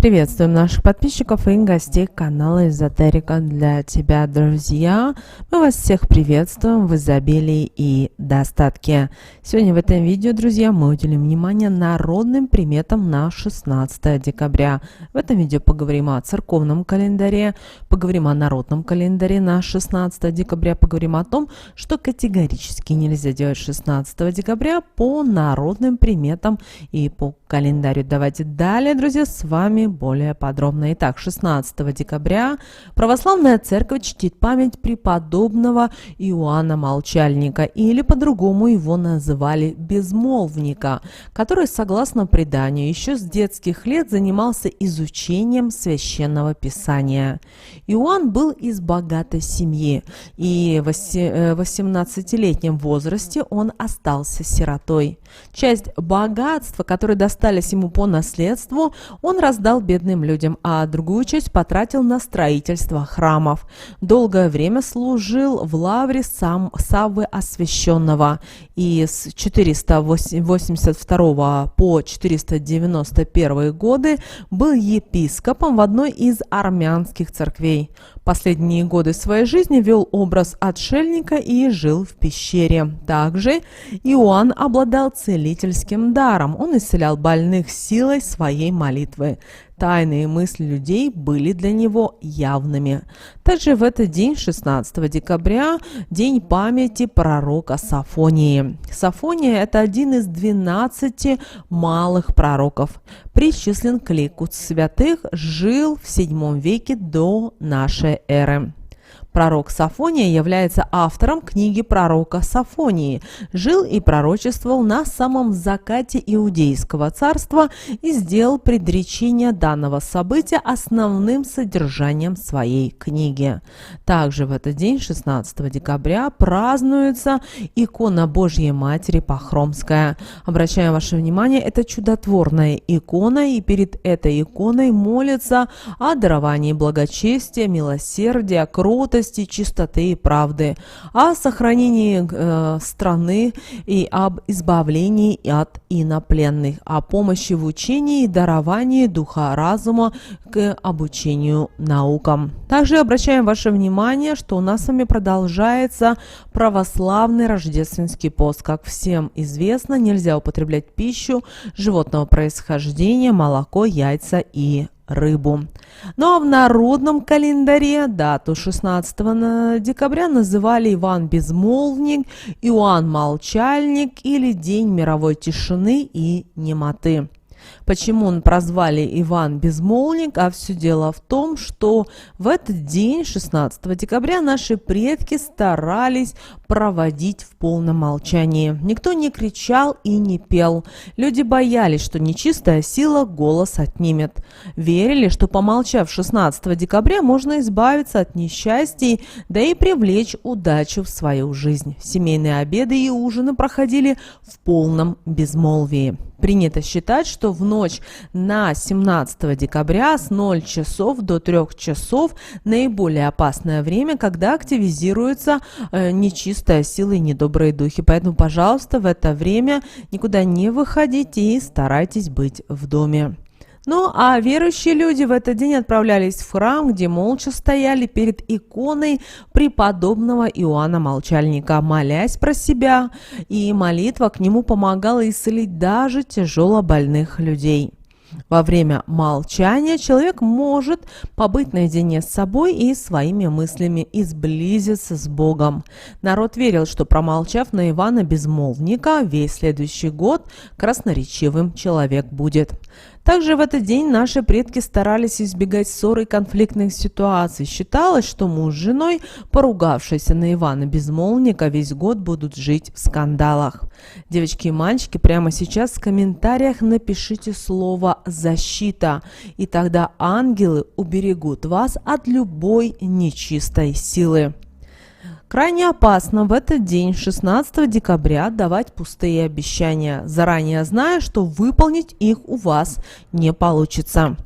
Приветствуем наших подписчиков и гостей канала Эзотерика для тебя, друзья. Мы вас всех приветствуем в изобилии и достатке. Сегодня в этом видео, друзья, мы уделим внимание народным приметам на 16 декабря. В этом видео поговорим о церковном календаре, поговорим о народном календаре на 16 декабря, поговорим о том, что категорически нельзя делать 16 декабря по народным приметам и по календарю. Давайте далее, друзья, с вами более подробно. Итак, 16 декабря Православная Церковь чтит память преподобного Иоанна Молчальника, или по-другому его называли безмолвника, который, согласно преданию, еще с детских лет занимался изучением священного писания. Иоанн был из богатой семьи, и в 18-летнем возрасте он остался сиротой. Часть богатства, которые достались ему по наследству, он раздал бедным людям, а другую часть потратил на строительство храмов. Долгое время служил в лавре Саввы Освященного, и с 482 по 491 годы был епископом в одной из армянских церквей. Последние годы своей жизни вел образ отшельника и жил в пещере. Также Иоанн обладал целительским даром. Он исцелял больных силой своей молитвы. Тайные мысли людей были для него явными. Также в этот день, 16 декабря, день памяти пророка Софонии. Софония – это один из 12 малых пророков. Причислен к лику святых, жил в VII веке до нашей эры. Пророк Софония является автором книги пророка Софонии. Жил и пророчествовал на самом закате Иудейского царства и сделал предречение данного события основным содержанием своей книги. Также в этот день, 16 декабря, празднуется икона Божьей Матери Пахромская. Обращаем ваше внимание, это чудотворная икона, и перед этой иконой молятся о даровании благочестия, милосердия, кротости, чистоты и правды, о сохранении страны и об избавлении от инопленных, о помощи в учении и даровании духа разума к обучению наукам. Также обращаем ваше внимание, что у нас с вами продолжается православный рождественский пост. Как всем известно, нельзя употреблять пищу животного происхождения, молоко, яйца и рыбу. Ну а в народном календаре дату 16 декабря называли Иван Безмолвник, Иоанн Молчальник или День мировой тишины и немоты. Почему он прозвали Иван Безмолвник? А все дело в том, что в этот день, 16 декабря, наши предки старались проводить в полном молчании. Никто не кричал и не пел. Люди боялись, что нечистая сила голос отнимет. Верили, что, помолчав 16 декабря, можно избавиться от несчастий, да и привлечь удачу в свою жизнь. Семейные обеды и ужины проходили в полном безмолвии. Принято считать, что в ночь на 17 декабря с 0 часов до 3 часов наиболее опасное время, когда активизируется нечистая сила и недобрые духи. Поэтому, пожалуйста, в это время никуда не выходите и старайтесь быть в доме. Ну, а верующие люди в этот день отправлялись в храм, где молча стояли перед иконой преподобного Иоанна Молчальника, молясь про себя, и молитва к нему помогала исцелить даже тяжело больных людей. Во время молчания человек может побыть наедине с собой и своими мыслями и сблизиться с Богом. Народ верил, что, промолчав на Ивана Безмолвника, весь следующий год красноречивым человек будет. Также в этот день наши предки старались избегать ссор и конфликтных ситуаций. Считалось, что муж с женой, поругавшиеся на Ивана Безмолвника, весь год будут жить в скандалах. Девочки и мальчики, прямо сейчас в комментариях напишите слово «защита», и тогда ангелы уберегут вас от любой нечистой силы. Крайне опасно в этот день, 16 декабря, давать пустые обещания, заранее зная, что выполнить их у вас не получится.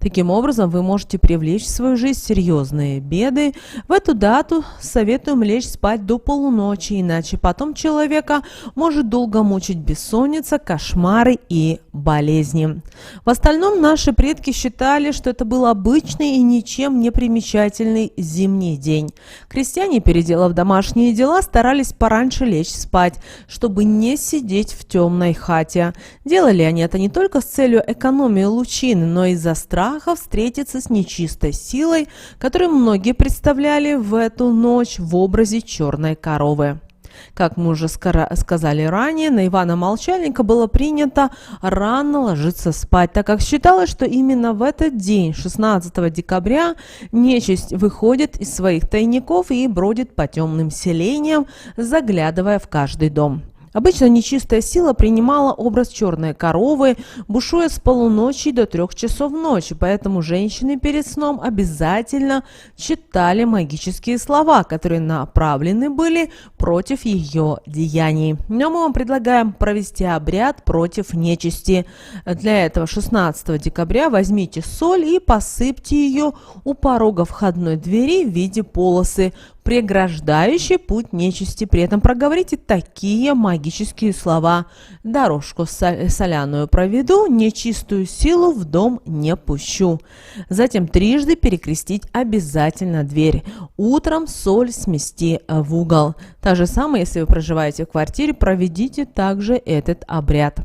Таким образом, вы можете привлечь в свою жизнь серьезные беды. В эту дату советуем лечь спать до полуночи, иначе потом человека может долго мучить бессонница, кошмары и болезни. В остальном наши предки считали, что это был обычный и ничем не примечательный зимний день. Крестьяне, переделав домашние дела, старались пораньше лечь спать, чтобы не сидеть в темной хате. Делали они это не только с целью экономии лучины, но и из-за страха встретиться с нечистой силой, которую многие представляли в эту ночь в образе черной коровы. Как мы уже сказали ранее, на Ивана Молчальника было принято рано ложиться спать, так как считалось, что именно в этот день, 16 декабря, нечисть выходит из своих тайников и бродит по темным селениям, заглядывая в каждый дом. Обычно нечистая сила принимала образ черной коровы, бушуя с полуночи до 3 часов ночи, поэтому женщины перед сном обязательно читали магические слова, которые направлены были против ее деяний. Но мы вам предлагаем провести обряд против нечисти. Для этого 16 декабря возьмите соль и посыпьте ее у порога входной двери в виде полосы, преграждающий путь нечисти. При этом проговорите такие магические слова: «Дорожку соляную проведу, нечистую силу в дом не пущу». Затем трижды перекрестить обязательно дверь. Утром соль смести в угол. Так же самое, если вы проживаете в квартире, проведите также этот обряд.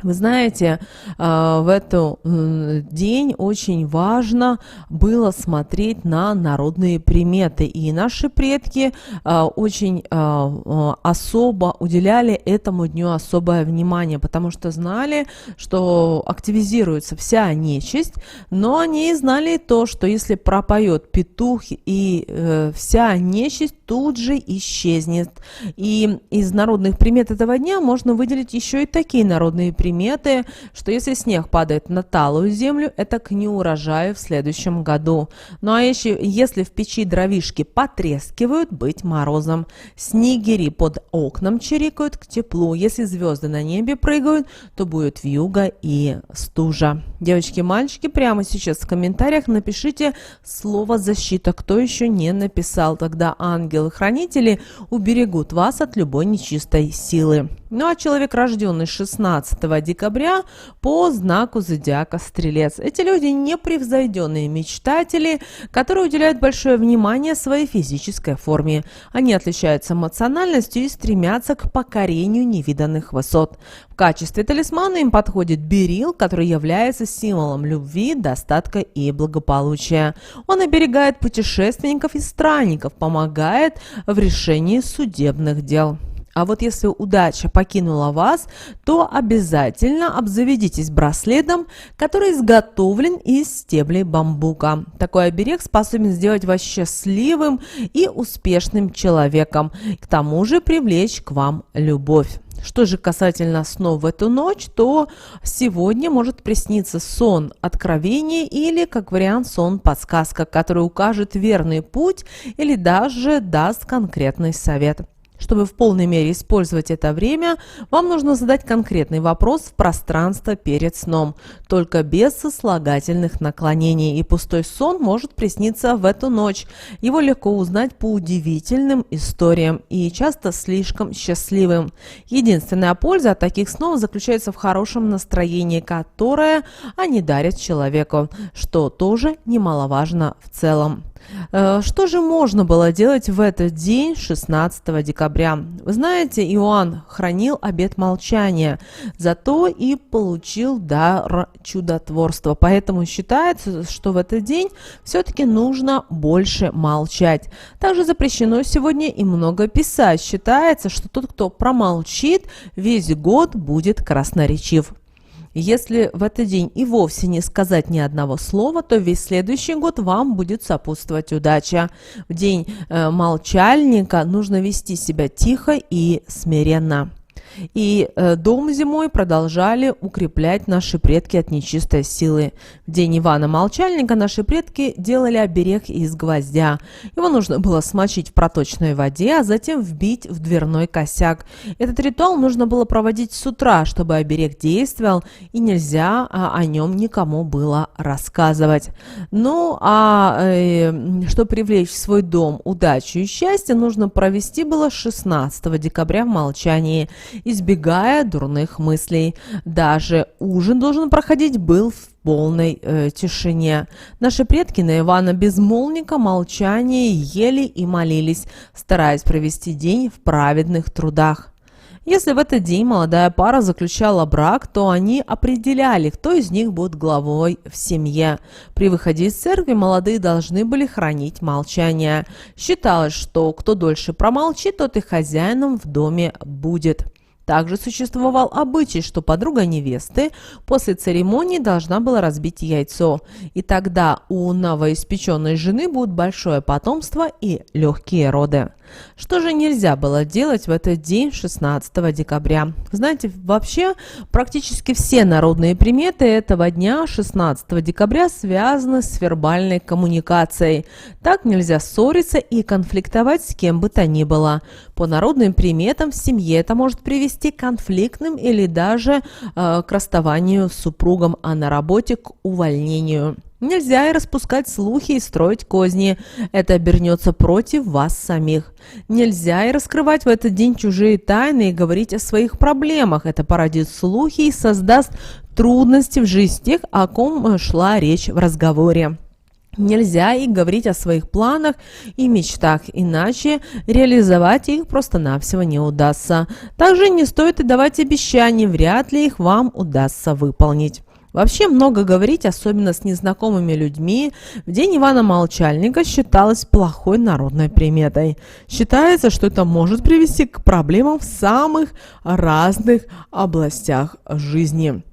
Вы знаете, в этот день очень важно было смотреть на народные приметы, и наши предки очень особо уделяли этому дню особое внимание, потому что знали, что активизируется вся нечисть, но они знали и то, что если пропоет петух, и вся нечисть тут же исчезнет. И из народных примет этого дня можно выделить еще и такие народные приметы, что если снег падает на талую землю, это к неурожаю в следующем году. Ну а если в печи дровишки потрескивают, быть морозом. Снегири под окном чирикают, к теплу. Если звезды на небе прыгают, то будет вьюга и стужа. Девочки и мальчики, прямо сейчас в комментариях напишите слово «защита», кто еще не написал. Тогда ангелы-хранители уберегут вас от любой нечистой силы. Ну а человек, рожденный 16 декабря по знаку зодиака Стрелец. Эти люди непревзойденные мечтатели, которые уделяют большое внимание своей физической форме. Они отличаются эмоциональностью и стремятся к покорению невиданных высот. В качестве талисмана им подходит берил, который является символом любви, достатка и благополучия. Он оберегает путешественников и странников, помогает в решении судебных дел. А вот если удача покинула вас, то обязательно обзаведитесь браслетом, который изготовлен из стеблей бамбука. Такой оберег способен сделать вас счастливым и успешным человеком, к тому же привлечь к вам любовь. Что же касательно снов в эту ночь, то сегодня может присниться сон откровения или, как вариант, сон-подсказка, который укажет верный путь или даже даст конкретный совет. Чтобы в полной мере использовать это время, вам нужно задать конкретный вопрос в пространство перед сном, только без сослагательных наклонений, и пустой сон может присниться в эту ночь. Его легко узнать по удивительным историям и часто слишком счастливым. Единственная польза от таких снов заключается в хорошем настроении, которое они дарят человеку, что тоже немаловажно в целом. Что же можно было делать в этот день, 16 декабря? Вы знаете, Иоанн хранил обет молчания, зато и получил дар чудотворства. Поэтому считается, что в этот день все-таки нужно больше молчать. Также запрещено сегодня и много писать. Считается, что тот, кто промолчит, весь год будет красноречив. Если в этот день и вовсе не сказать ни одного слова, то весь следующий год вам будет сопутствовать удача. В день молчальника нужно вести себя тихо и смиренно. И дом зимой продолжали укреплять наши предки от нечистой силы. В день Ивана Молчальника наши предки делали оберег из гвоздя. Его нужно было смочить в проточной воде, а затем вбить в дверной косяк. Этот ритуал нужно было проводить с утра, чтобы оберег действовал, и нельзя о нем никому было рассказывать. Ну, чтобы привлечь в свой дом удачу и счастье, нужно провести было 16 декабря в молчании, избегая дурных мыслей. Даже ужин должен проходить был в полной тишине. Наши предки на Ивана Безмолвника молчание ели и молились, стараясь провести день в праведных трудах. Если в этот день молодая пара заключала брак, то они определяли, кто из них будет главой в семье. При выходе из церкви молодые должны были хранить молчание. Считалось, что кто дольше промолчит, тот и хозяином в доме будет. Также существовал обычай, что подруга невесты после церемонии должна была разбить яйцо, и тогда у новоиспеченной жены будет большое потомство и легкие роды. Что же нельзя было делать в этот день, 16 декабря? Знаете, вообще практически все народные приметы этого дня, 16 декабря, связаны с вербальной коммуникацией. Так нельзя ссориться и конфликтовать с кем бы то ни было. По народным приметам в семье это может привести к конфликтным или даже к расставанию с супругом, а на работе к увольнению. Нельзя и распускать слухи и строить козни. Это обернется против вас самих. Нельзя и раскрывать в этот день чужие тайны и говорить о своих проблемах. Это породит слухи и создаст трудности в жизни тех, о ком шла речь в разговоре. Нельзя и говорить о своих планах и мечтах, иначе реализовать их просто-навсего не удастся. Также не стоит и давать обещаний, вряд ли их вам удастся выполнить. Вообще много говорить, особенно с незнакомыми людьми, в день Ивана Молчальника считалось плохой народной приметой. Считается, что это может привести к проблемам в самых разных областях жизни.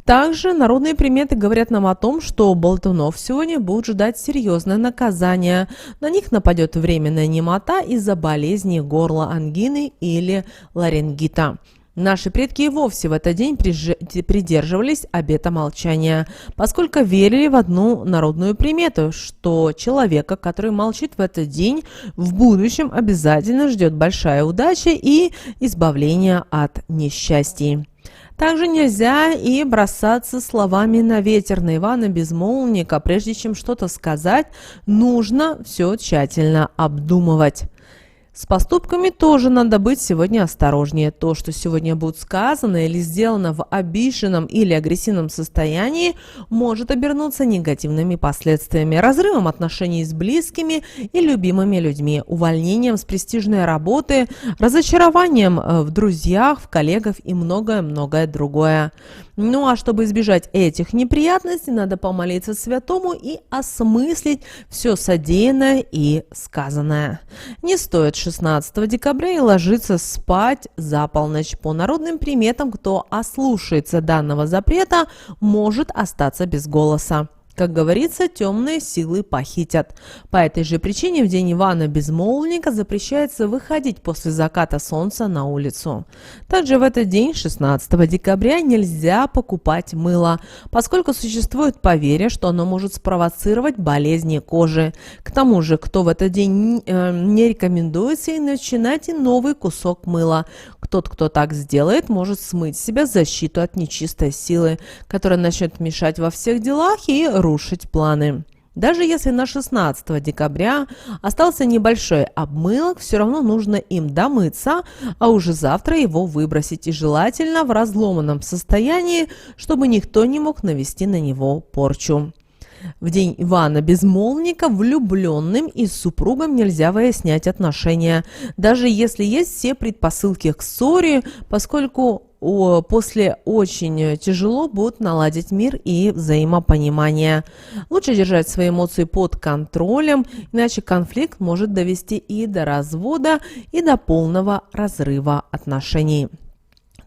Также народные приметы говорят нам о том, что болтунов сегодня будут ждать серьезное наказание. На них нападет временная немота из-за болезни горла, ангины или ларингита. Наши предки и вовсе в этот день придерживались обета молчания, поскольку верили в одну народную примету, что человека, который молчит в этот день, в будущем обязательно ждет большая удача и избавление от несчастий. Также нельзя и бросаться словами на ветер на Ивана Безмолвника. Прежде чем что-то сказать, нужно все тщательно обдумывать. С поступками тоже надо быть сегодня осторожнее. То, что сегодня будет сказано или сделано в обиженном или агрессивном состоянии, может обернуться негативными последствиями, разрывом отношений с близкими и любимыми людьми, увольнением с престижной работы, разочарованием в друзьях, в коллегах и многое-многое другое. Ну а чтобы избежать этих неприятностей, надо помолиться святому и осмыслить все содеянное и сказанное. Не стоит 16 декабря и ложиться спать за полночь. По народным приметам, кто ослушается данного запрета, может остаться без голоса. Как говорится, темные силы похитят. По этой же причине в день Ивана Безмолвника запрещается выходить после заката солнца на улицу. Также в этот день, 16 декабря, нельзя покупать мыло, поскольку существует поверье, что оно может спровоцировать болезни кожи. К тому же, кто в этот день не рекомендуется и начинать и новый кусок мыла. Тот, кто так сделает, может смыть с себя защиту от нечистой силы, которая начнет мешать во всех делах и рушить планы. Даже если на 16 декабря остался небольшой обмылок, все равно нужно им домыться, а уже завтра его выбросить, и желательно в разломанном состоянии, чтобы никто не мог навести на него порчу. В день Ивана Безмолвника влюбленным и с супругом нельзя выяснять отношения, даже если есть все предпосылки к ссоре, поскольку после очень тяжело будет наладить мир и взаимопонимание. Лучше держать свои эмоции под контролем, иначе конфликт может довести и до развода, и до полного разрыва отношений.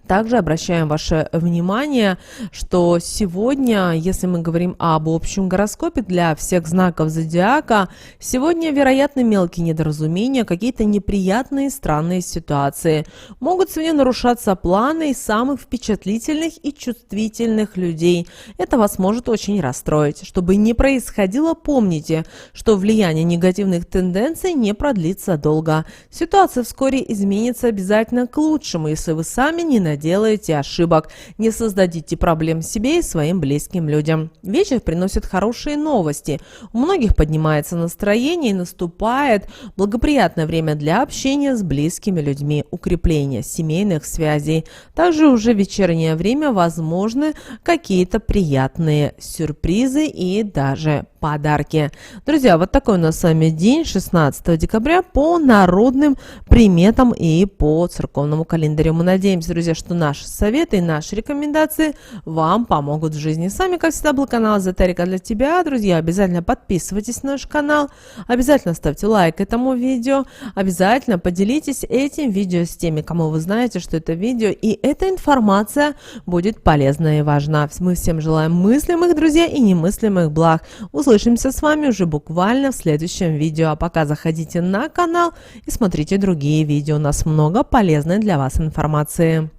Также обращаем ваше внимание, что сегодня, если мы говорим об общем гороскопе для всех знаков зодиака, сегодня вероятны мелкие недоразумения, какие-то неприятные странные ситуации. Могут сегодня нарушаться планы самых впечатлительных и чувствительных людей. Это вас может очень расстроить. Чтобы не происходило, помните, что влияние негативных тенденций не продлится долго. Ситуация вскоре изменится обязательно к лучшему, если вы сами не наделаете ошибок, не создадите проблем себе и своим близким людям. Вечер приносит хорошие новости. У многих поднимается настроение и наступает благоприятное время для общения с близкими людьми, укрепления семейных связей. Также уже в вечернее время возможны какие-то приятные сюрпризы и даже подарки. Друзья, вот такой у нас с вами день 16 декабря по народным приметам и по церковному календарю. Мы надеемся, друзья, что наши советы и наши рекомендации вам помогут в жизни. С вами, как всегда, был канал Эзотерика для тебя. Друзья, обязательно подписывайтесь на наш канал, обязательно ставьте лайк этому видео, обязательно поделитесь этим видео с теми, кому вы знаете, что это видео и эта информация будет полезна и важна. Мы всем желаем мыслимых, друзья, и немыслимых благ. Услышимся с вами уже буквально в следующем видео. А пока заходите на канал и смотрите другие видео. У нас много полезной для вас информации.